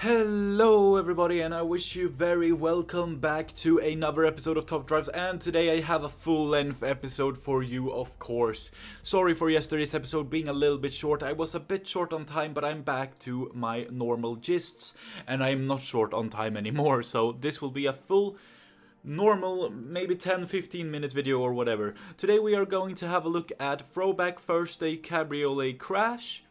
Hello everybody, and I wish you very welcome back to another episode of Top Drives, and today I have a full-length episode for you, of course. Sorry for yesterday's episode being a little bit short. I was a bit short on time, but I'm back to my normal gists, and I'm not short on time anymore, so this will be a full normal, maybe 10-15 minute video or whatever. Today we are going to have a look at Throwback Thursday Cabriolet Clash,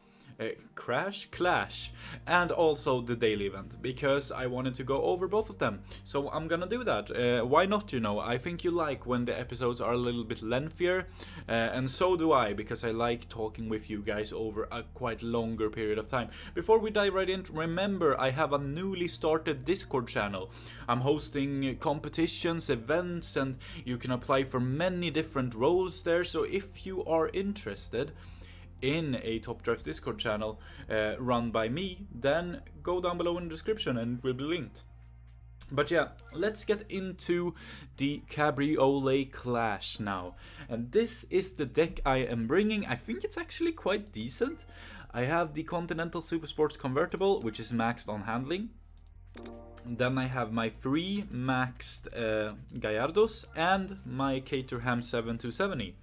and also the daily event, because I wanted to go over both of them. So I'm gonna do that. Why not, you know? I think you like when the episodes are a little bit lengthier, and so do I, because I like talking with you guys over a quite longer period of time. Before we dive right in, remember I have a newly started Discord channel. I'm hosting competitions, events, and you can apply for many different roles there, so if you are interested in a Top Drives Discord channel run by me, then go down below in the description and it will be linked. But yeah, let's get into the Cabriolet Clash now. And this is the deck I am bringing. I think it's actually quite decent. I have the Continental Super Sports Convertible, which is maxed on handling. Then I have my 3 maxed Gallardos and my Caterham 7270.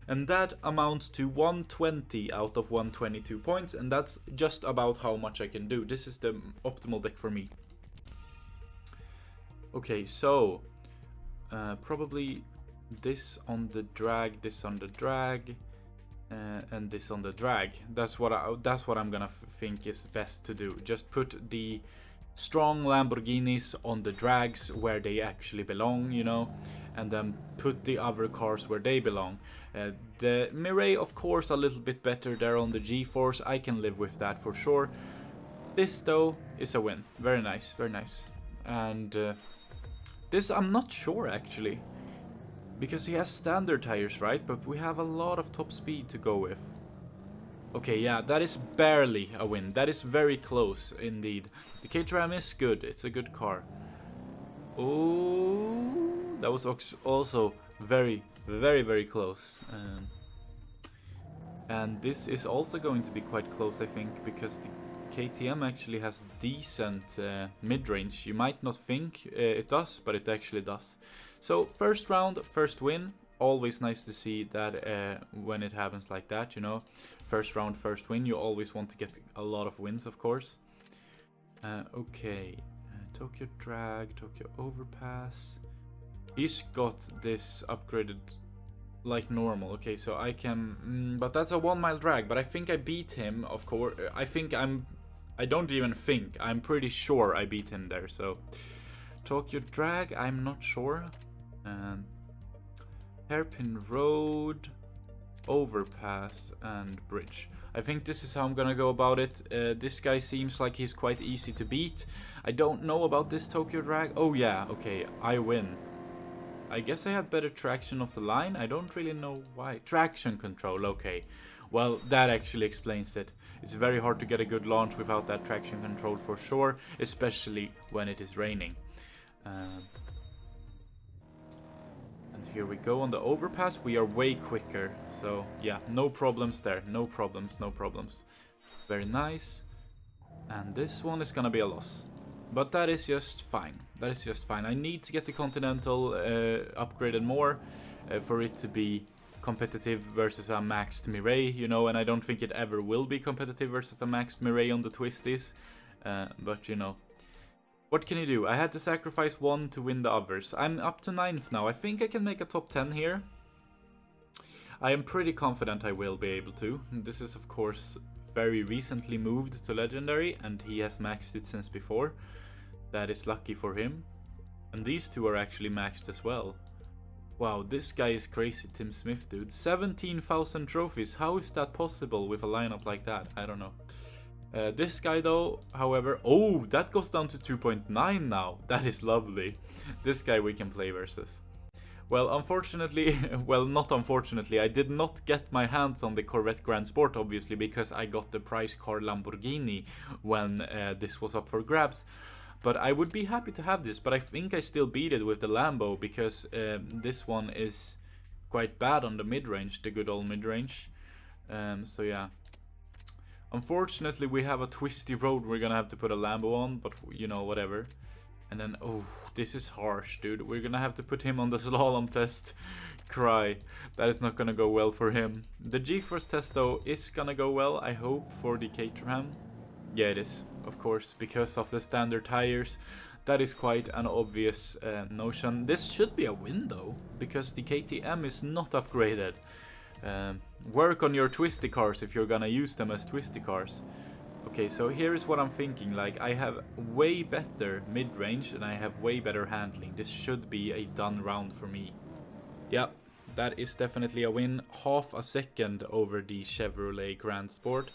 And that amounts to 120 out of 122 points, and that's just about how much I can do. This is the optimal deck for me. Okay, so probably this on the drag, this on the drag, and this on the drag. That's what I'm gonna think is best to do. Just put the strong Lamborghinis on the drags where they actually belong, you know, and then put the other cars where they belong. The Mirai, of course, a little bit better there on the G-Force. I can live with that for sure. This, though, is a win. Very nice, very nice. And this, I'm not sure, actually. Because he has standard tires, right? But we have a lot of top speed to go with. Okay, yeah, that is barely a win. That is very close, indeed. The Caterham is good. It's a good car. Oh, that was also very, very close. And this is also going to be quite close, I think, because the KTM actually has decent mid-range. You might not think it does, but it actually does. So, first round, first win. Always nice to see that when it happens like that, you know. First round, first win. You always want to get a lot of wins, of course. Okay. Tokyo Drag, Tokyo Overpass. He's got this upgraded like normal. Okay, so I can... but that's a 1 mile drag. But I think I beat him, of course. I don't even think. I'm pretty sure I beat him there. So, Tokyo Drag, I'm not sure. Hairpin Road, Overpass, and Bridge. I think this is how I'm gonna go about it. This guy seems like he's quite easy to beat. I don't know about this Tokyo Drag. Oh yeah, okay, I win. I guess I had better traction off the line. I don't really know why. Traction control, okay. Well, that actually explains it. It's very hard to get a good launch without that traction control for sure, especially when it is raining. And here we go on the overpass. We are way quicker. So yeah, no problems there. No problems, no problems. Very nice. And this one is gonna be a loss. But that is just fine. That is just fine. I need to get the Continental upgraded more for it to be competitive versus a maxed Mirai, you know, and I don't think it ever will be competitive versus a maxed Mirai on the twisties. But you know, what can you do? I had to sacrifice one to win the others. I'm up to 9th now. I think I can make a top 10 here. I am pretty confident I will be able to. This is of course very recently moved to Legendary, and he has maxed it since before. That is lucky for him. And these two are actually maxed as well. Wow, this guy is crazy, Tim Smith, dude. 17,000 trophies. How is that possible with a lineup like that? I don't know. This guy though, however... Oh, that goes down to 2.9 now. That is lovely. This guy we can play versus. Well, unfortunately... well, not unfortunately. I did not get my hands on the Corvette Grand Sport, obviously, because I got the prize car Lamborghini when this was up for grabs. But I would be happy to have this, but I think I still beat it with the Lambo, because this one is quite bad on the mid-range, the good old mid-range. So yeah. Unfortunately, we have a twisty road we're gonna have to put a Lambo on, but you know, whatever. And then, oh, this is harsh, dude. We're gonna have to put him on the slalom test. Cry. That is not gonna go well for him. The G-Force test, though, is gonna go well, I hope, for the Caterham. Yeah, it is, of course, because of the standard tires. That is quite an obvious notion. This should be a win, though, because the KTM is not upgraded. Work on your twisty cars if you're gonna use them as twisty cars. Okay, so here is what I'm thinking. Like, I have way better mid-range and I have way better handling. This should be a done round for me. Yeah, that is definitely a win. Half a second over the Chevrolet Grand Sport.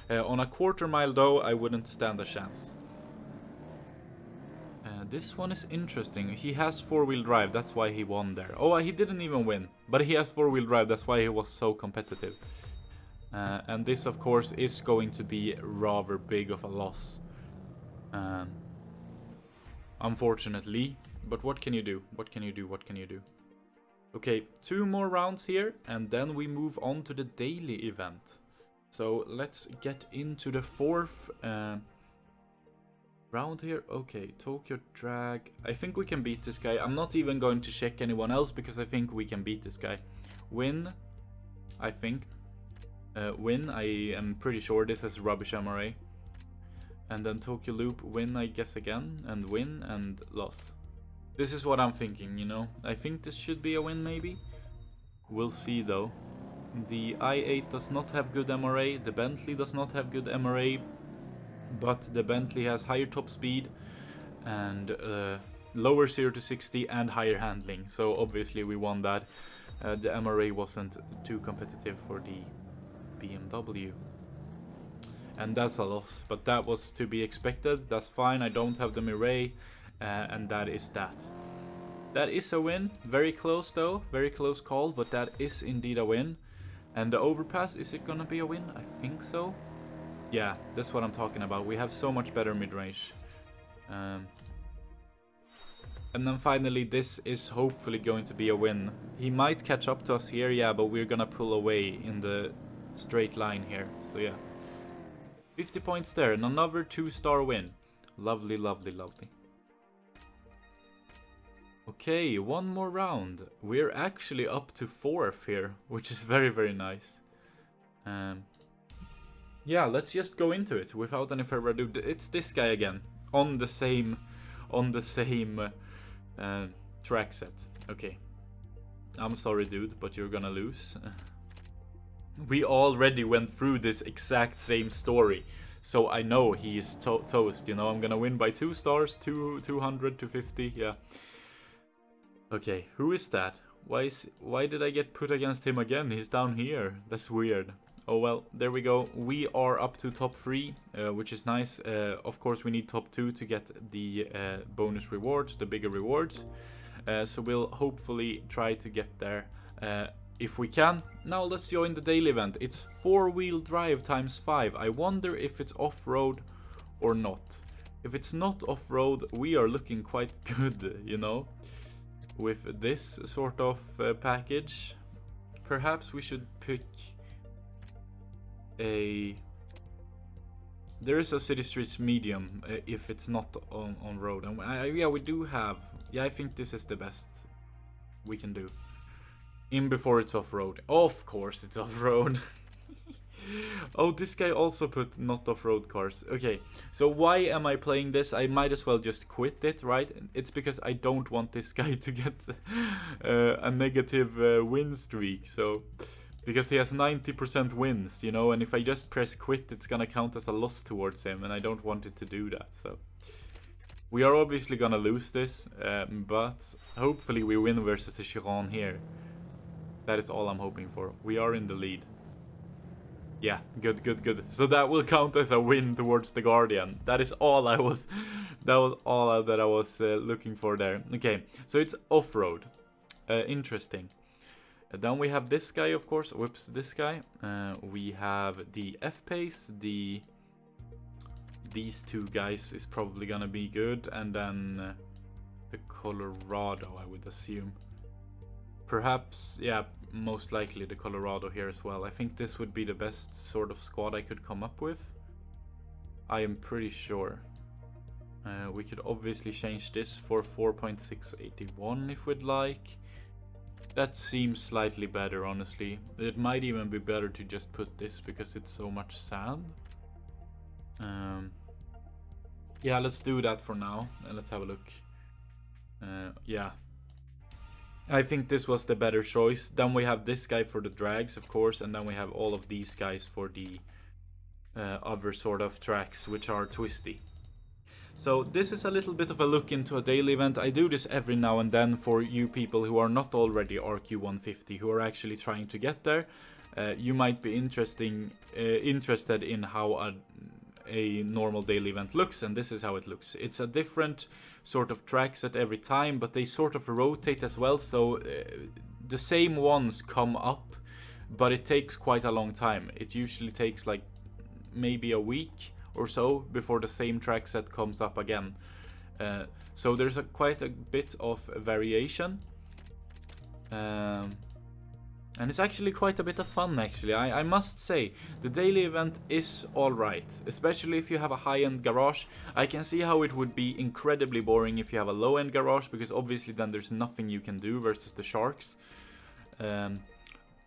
On a quarter mile, though, I wouldn't stand a chance. This one is interesting. He has four-wheel drive, that's why he won there. Oh, he didn't even win, but he has four-wheel drive, that's why he was so competitive. And this, of course, is going to be rather big of a loss. Unfortunately, but what can you do? What can you do? What can you do? Okay, 2 more rounds here, and then we move on to the daily event. So let's get into the 4th round here. Okay, Tokyo Drag. I think we can beat this guy. I'm not even going to check anyone else because I think we can beat this guy. Win, I think. Win, I am pretty sure this is rubbish MRA. And then Tokyo Loop, win, I guess, again. And win and loss. This is what I'm thinking, you know. I think this should be a win, maybe. We'll see, though. The i8 does not have good MRA. The Bentley does not have good MRA. But the Bentley has higher top speed and lower 0 to 60 and higher handling. So obviously we won that. The MRA wasn't too competitive for the BMW. And that's a loss, but that was to be expected. That's fine, I don't have the Mirai, and that is that. That is a win. Very close though, very close call, but that is indeed a win. And the overpass, is it gonna be a win? I think so. Yeah, that's what I'm talking about. We have so much better mid-range. And then finally, this is hopefully going to be a win. He might catch up to us here, yeah, but we're gonna pull away in the straight line here. So yeah. 50 points there, and another 2-star win. Lovely, lovely, lovely. Okay, 1 more round. We're actually up to 4th here, which is very, very nice. Yeah, let's just go into it without any further ado. It's this guy again on the same track set. Okay, I'm sorry, dude, but you're gonna lose. We already went through this exact same story, so I know he's toast. You know, I'm gonna win by 2 stars, 200 to 50. Yeah. Okay, who is that? Why did I get put against him again? He's down here. That's weird. Oh well, there we go. We are up to top 3, which is nice. Of course, we need top 2 to get the bonus rewards, the bigger rewards. So we'll hopefully try to get there if we can. Now let's join the daily event. It's 4-wheel drive times 5. I wonder if it's off-road or not. If it's not off-road, we are looking quite good, you know, with this sort of package. Perhaps we should pick there is a City Streets medium if it's not on road, and yeah, we do have. Yeah, I think this is the best we can do. In before it's off-road. Of course it's off-road. Oh, this guy also put not off-road cars. Okay, so why am I playing this? I might as well just quit it, right? It's because I don't want this guy to get a negative win streak, so... Because he has 90% wins, you know, and if I just press quit, it's gonna count as a loss towards him, and I don't want it to do that, so... We are obviously gonna lose this, but hopefully we win versus the Chiron here. That is all I'm hoping for. We are in the lead. Yeah, good, good, good. So that will count as a win towards the Guardian. That is all I was... that was all that I was looking for there. Okay, so it's off-road. Interesting. Then we have this guy, of course. Whoops, this guy. We have the F-Pace, these 2 guys is probably gonna be good, and then the Colorado, I would assume. Perhaps, yeah, most likely the Colorado here as well. I think this would be the best sort of squad I could come up with. I am pretty sure. We could obviously change this for 4.681 if we'd like. That seems slightly better, honestly. It might even be better to just put this because it's so much sand. Yeah, let's do that for now and let's have a look. Yeah, I think this was the better choice. Then we have this guy for the drags, of course, and then we have all of these guys for the other sort of tracks, which are twisty. So this is a little bit of a look into a daily event. I do this every now and then for you people who are not already RQ150, who are actually trying to get there. You might be interested in how a normal daily event looks, and this is how it looks. It's a different sort of tracks at every time, but they sort of rotate as well, so the same ones come up, but it takes quite a long time. It usually takes like maybe a week or so before the same track set comes up again. So there's quite a bit of variation. And it's actually quite a bit of fun, actually. I must say, the daily event is alright. Especially if you have a high-end garage. I can see how it would be incredibly boring if you have a low-end garage, because obviously then there's nothing you can do versus the sharks. And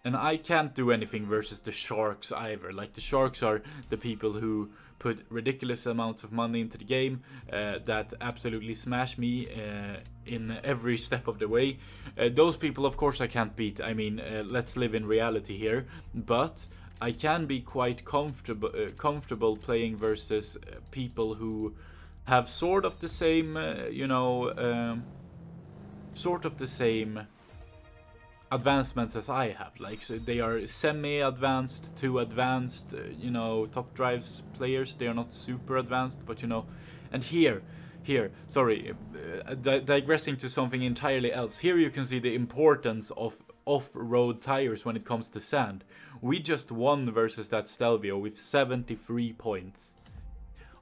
I can't do anything versus the sharks either. Like, the sharks are the people who put ridiculous amounts of money into the game, that absolutely smash me in every step of the way. Those people, of course, I can't beat. I mean, let's live in reality here. But I can be quite comfortable playing versus people who have sort of the same, sort of the same advancements as I have. Like, so they are semi-advanced to advanced, top drives players. They are not super advanced, but and here, sorry, digressing to something entirely else. Here you can see the importance of off-road tires when it comes to sand. We just won versus that Stelvio with 73 points.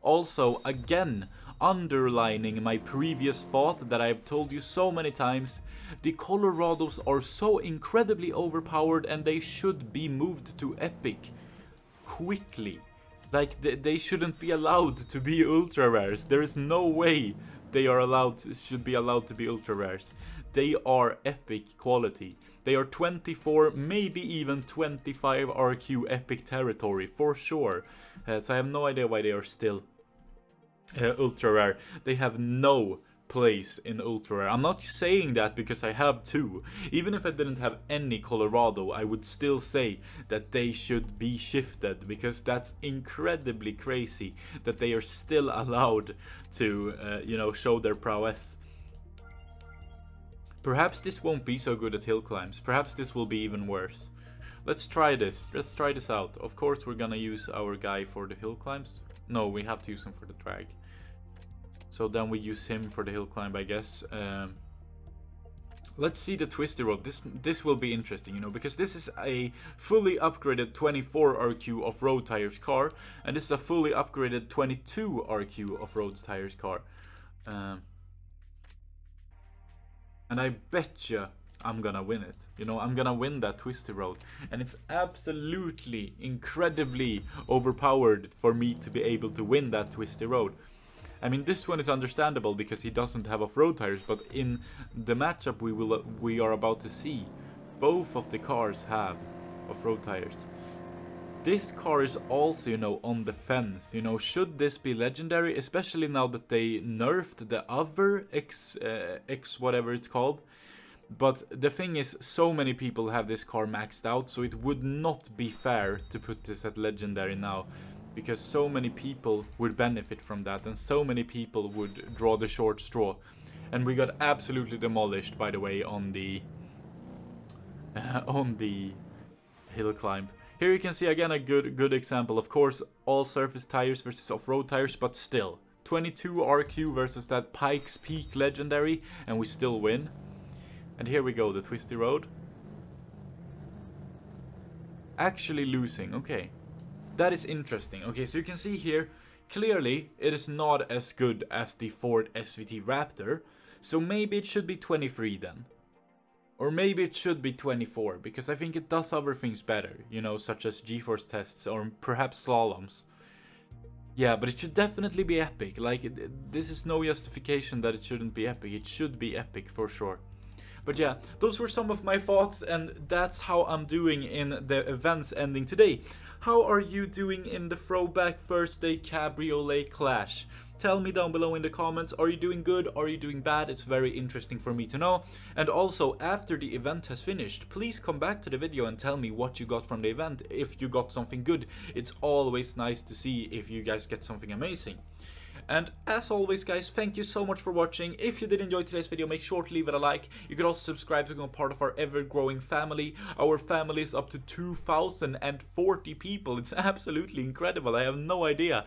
Also, again, underlining my previous thought that I have told you so many times, the Colorados are so incredibly overpowered and they should be moved to Epic quickly. Like, they shouldn't be allowed to be ultra rares. There is no way they are should be allowed to be ultra rares. They are epic quality. They are 24, maybe even 25 RQ epic territory for sure. So I have no idea why they are still ultra rare. They have no place in ultra rare. I'm not saying that because I have two. Even if I didn't have any Colorado, I would still say that they should be shifted, because that's incredibly crazy that they are still allowed to show their prowess. Perhaps this won't be so good at hill climbs. Perhaps this will be even worse. Let's try this. Let's try this out. Of course we're gonna use our guy for the hill climbs. No, we have to use him for the drag. So then we use him for the hill climb, I guess. Let's see the twisty road. This will be interesting, because this is a fully upgraded 24 RQ off-road tires car, and this is a fully upgraded 22 RQ off-road tires car. And I betcha I'm gonna win it. I'm gonna win that twisty road. And it's absolutely incredibly overpowered for me to be able to win that twisty road. I mean, this one is understandable because he doesn't have off-road tires, but in the matchup we are about to see, both of the cars have off-road tires. This car is also, on the fence. Should this be legendary, especially now that they nerfed the other X whatever it's called. But the thing is, so many people have this car maxed out, so it would not be fair to put this at legendary now. Because so many people would benefit from that, and so many people would draw the short straw. And we got absolutely demolished, by the way, on the hill climb. Here you can see again a good example. Of course, all surface tires versus off-road tires, but still 22 RQ versus that Pikes Peak legendary, and we still win. And here we go, the twisty road. Actually losing, okay. That is interesting. Okay, so you can see here, clearly it is not as good as the Ford SVT Raptor, so maybe it should be 23 then. Or maybe it should be 24, because I think it does other things better, you know, such as G-force tests or perhaps slaloms. Yeah, but it should definitely be epic. Like, this is no justification that it shouldn't be epic. It should be epic for sure. But yeah, those were some of my thoughts, and that's how I'm doing in the events ending today. How are you doing in the Throwback Thursday Cabriolet Clash? Tell me down below in the comments, are you doing good, are you doing bad? It's very interesting for me to know. And also, after the event has finished, please come back to the video and tell me what you got from the event, if you got something good. It's always nice to see if you guys get something amazing. And as always guys, thank you so much for watching. If you did enjoy today's video, make sure to leave it a like. You can also subscribe to become part of our ever-growing family. Our family is up to 2,040 people. It's absolutely incredible. I have no idea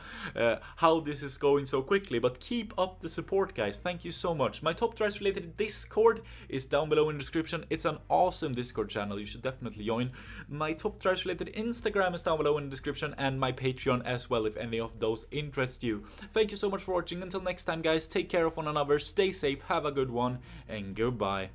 how this is going so quickly, but keep up the support guys. Thank you so much. My Top Tries related Discord is down below in the description. It's an awesome Discord channel. You should definitely join. My Top Tries related Instagram is down below in the description, and my Patreon as well if any of those interest you. Thank you so much for watching. Until next time guys, take care of one another, stay safe, have a good one, and goodbye.